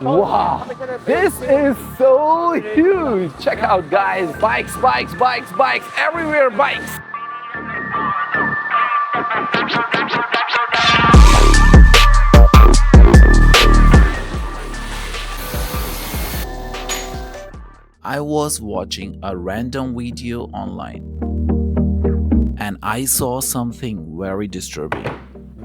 Wow, this is so huge. Check out, guys. Bikes, bikes, bikes, bikes, everywhere bikes. I was watching a random video online and I saw something very disturbing.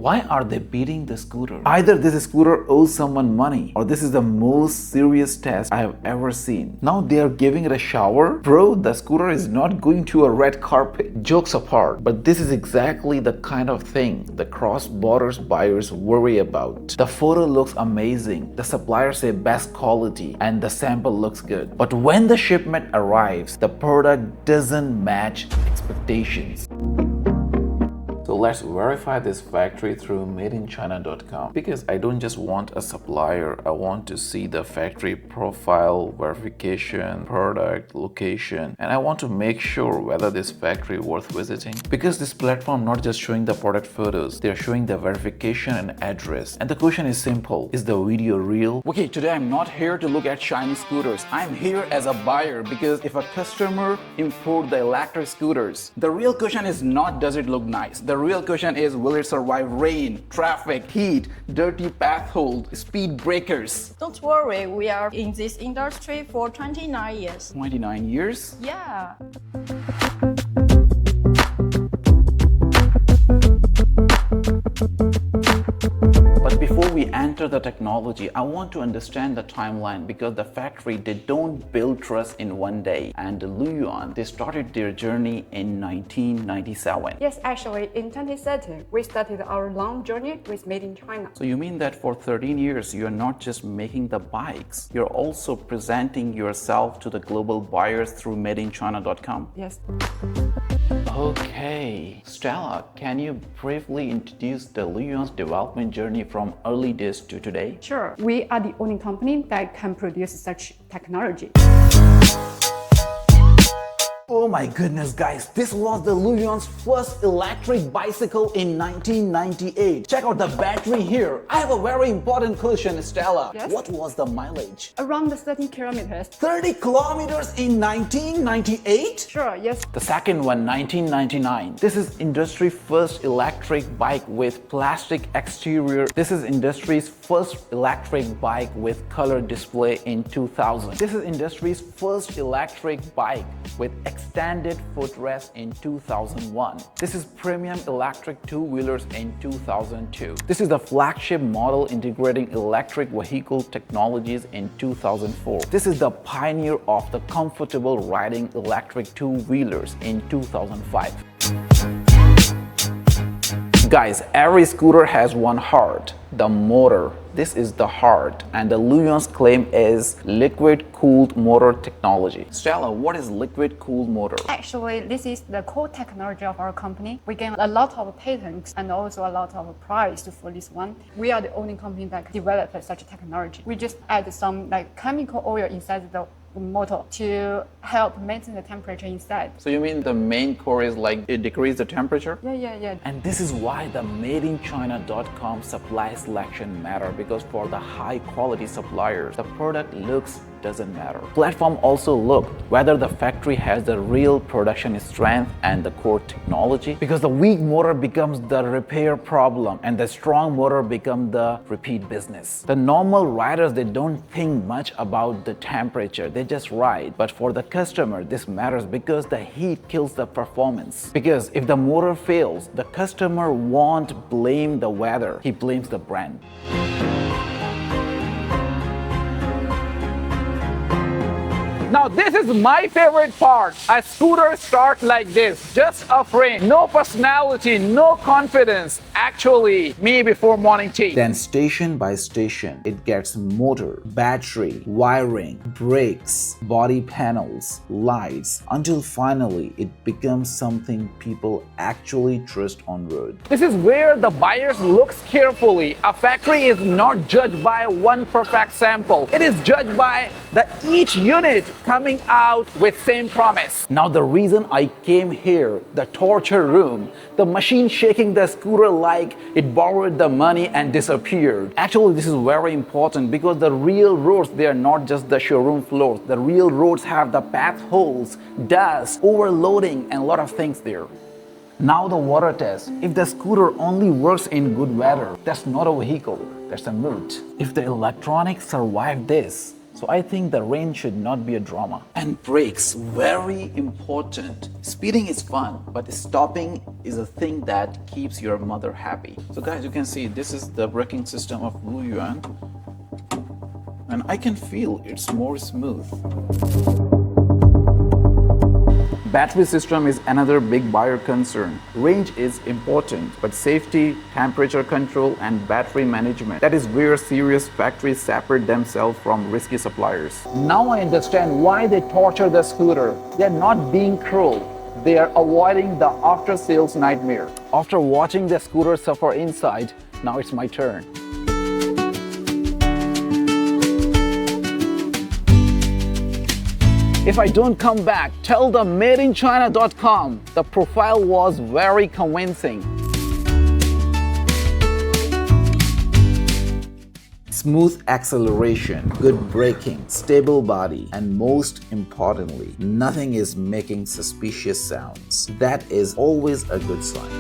Why are they beating the scooter? Either this scooter owes someone money or this is the most serious test I have ever seen. Now they are giving it a shower? Bro, the scooter is not going to a red carpet. Jokes apart, but this is exactly the kind of thing the cross-border buyers worry about. The photo looks amazing, the suppliers say best quality, and the sample looks good. But when the shipment arrives, the product doesn't match expectations. So let's verify this factory through madeinchina.com, because I don't just want a supplier, I want to see the factory profile, verification, product, location, and I want to make sure whether this factory worth visiting, because this platform not just showing the product photos, they're showing the verification and address. And the question is simple, is the video real? Okay, today I'm not here to look at shiny scooters. I'm here as a buyer, because if a customer import the electric scooters, the real question is not does it look nice. The real question is, will it survive rain, traffic, heat, dirty path holes, speed breakers? Don't worry, we are in this industry for 29 years. 29 years? Yeah. But before we enter the technology, I want to understand the timeline, because the factory, they don't build trust in one day. And LUYUAN, they started their journey in 1997. Yes, actually, in 2013, we started our long journey with Made in China. So you mean that for 13 years, you're not just making the bikes, you're also presenting yourself to the global buyers through madeinchina.com? Yes. Okay, Stella, can you briefly introduce the LUYUAN's development journey from early days to today? Sure. We are the only company that can produce such technology. Oh my goodness, guys, this was the LUYUAN's first electric bicycle in 1998. Check out the battery here. I have a very important question, Stella. Yes? What was the mileage? Around 30 kilometers. 30 kilometers in 1998? Sure, yes. The second one, 1999. This is industry's first electric bike with plastic exterior. This is industry's first electric bike with color display in 2000. This is industry's first electric bike with extended footrest in 2001. This is premium electric two-wheelers in 2002. This is the flagship model integrating electric vehicle technologies in 2004. This is the pioneer of the comfortable riding electric two-wheelers in 2005. Guys, every scooter has one heart, the motor. This is the heart, and the LUYUAN's claim is liquid-cooled motor technology. Stella, what is liquid-cooled motor? Actually, this is the core technology of our company. We gain a lot of patents and also a lot of prize for this one. We are the only company that developed such technology. We just add some chemical oil inside the motor to help maintain the temperature inside. So you mean the main core is it decreases the temperature? Yeah. And this is why the madeinchina.com supply selection matter, because for the high quality suppliers, the product looks doesn't matter. Platform also look whether the factory has the real production strength and the core technology, because the weak motor becomes the repair problem and the strong motor becomes the repeat business. The normal riders, they don't think much about the temperature, they just ride. But for the customer, this matters, because the heat kills the performance. Because if the motor fails, the customer won't blame the weather, he blames the brand. Now this is my favorite part. A scooter starts like this, just a frame, no personality, no confidence. Actually, me before morning tea. Then station by station, it gets motor, battery, wiring, brakes, body panels, lights, until finally it becomes something people actually trust on road. This is where the buyers looks carefully. A factory is not judged by one perfect sample. It is judged by each unit coming out with same promise. Now the reason I came here, the torture room, the machine shaking the scooter like it borrowed the money and disappeared. Actually, this is very important because the real roads, they are not just the showroom floors. The real roads have the path holes, dust, overloading, and a lot of things there. Now the water test. If the scooter only works in good weather, that's not a vehicle, that's a mood. If the electronics survive this, so I think the rain should not be a drama. And brakes, very important. Speeding is fun, but stopping is a thing that keeps your mother happy. So guys, you can see this is the braking system of LUYUAN. And I can feel it's more smooth. Battery system is another big buyer concern. Range is important, but safety, temperature control, and battery management, that is where serious factories separate themselves from risky suppliers. Now I understand why they torture the scooter. They are not being cruel. They are avoiding the after-sales nightmare. After watching the scooter suffer inside, now it's my turn. If I don't come back, tell the madeinchina.com. The profile was very convincing. Smooth acceleration, good braking, stable body, and most importantly, nothing is making suspicious sounds. That is always a good sign.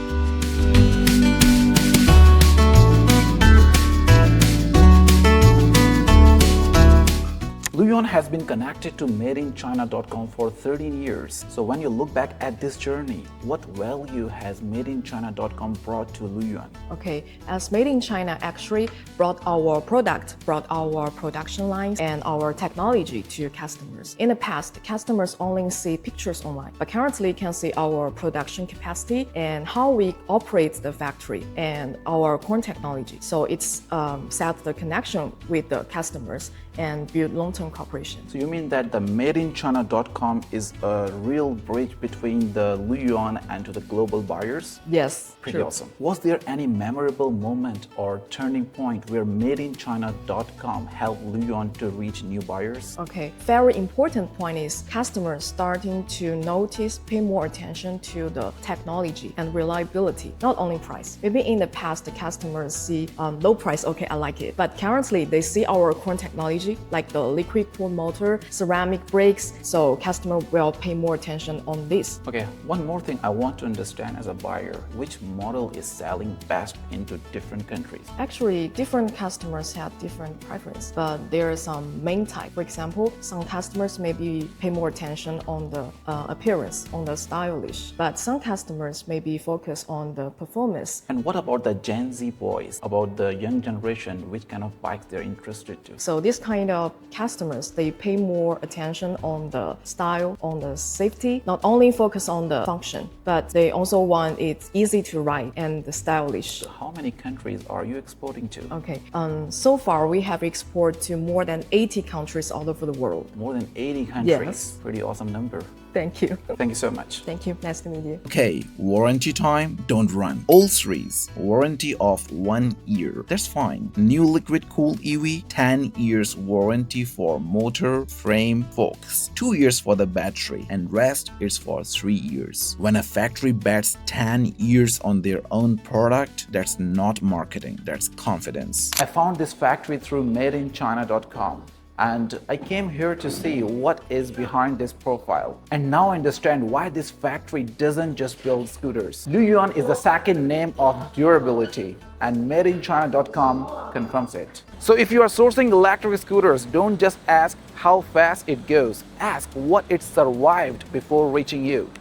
LUYUAN has been connected to madeinchina.com for 13 years. So when you look back at this journey, what value has madeinchina.com brought to LUYUAN? Okay, as Made in China actually brought our product, brought our production lines and our technology to customers. In the past, customers only see pictures online, but currently can see our production capacity and how we operate the factory and our core technology. So it's set the connection with the customers and build long-term cooperation. So you mean that the madeinchina.com is a real bridge between the LUYUAN and to the global buyers? Yes, Pretty true. awesome. Was there any memorable moment or turning point where madeinchina.com helped LUYUAN to reach new buyers? Okay, very important point is customers starting to notice, pay more attention to the technology and reliability, not only price. Maybe in the past, the customers see low price, okay, I like it. But currently, they see our core technology like the liquid cooled motor, ceramic brakes, so customer will pay more attention on this. Okay, one more thing I want to understand as a buyer, which model is selling best into different countries? Actually, different customers have different preference, but there are some main type. For example, some customers maybe pay more attention on the appearance, on the stylish, but some customers maybe focus on the performance. And what about the Gen Z boys, about the young generation, which kind of bikes they're interested to? So this kind of customers, they pay more attention on the style, on the safety, not only focus on the function, but they also want it easy to ride and stylish. How many countries are you exporting to? Okay, so far we have exported to more than 80 countries all over the world. More than 80 countries. Yes. Pretty awesome number. Thank you. Thank you so much. Thank you. Nice to meet you. Okay, warranty time, don't run. All series, warranty of 1 year. That's fine. New liquid cooled EV, 10 years warranty for motor, frame, forks. 2 years for the battery, and rest is for 3 years. When a factory bets 10 years on their own product, that's not marketing, that's confidence. I found this factory through madeinchina.com. And I came here to see what is behind this profile. And now I understand why this factory doesn't just build scooters. LUYUAN is the second name of durability, and madeinchina.com confirms it. So if you are sourcing electric scooters, don't just ask how fast it goes. Ask what it survived before reaching you.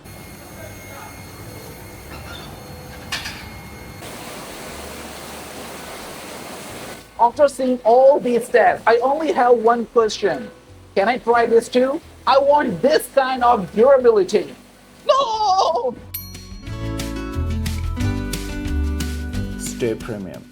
After seeing all these steps, I only have one question. Can I try this too? I want this kind of durability. No! Stay premium.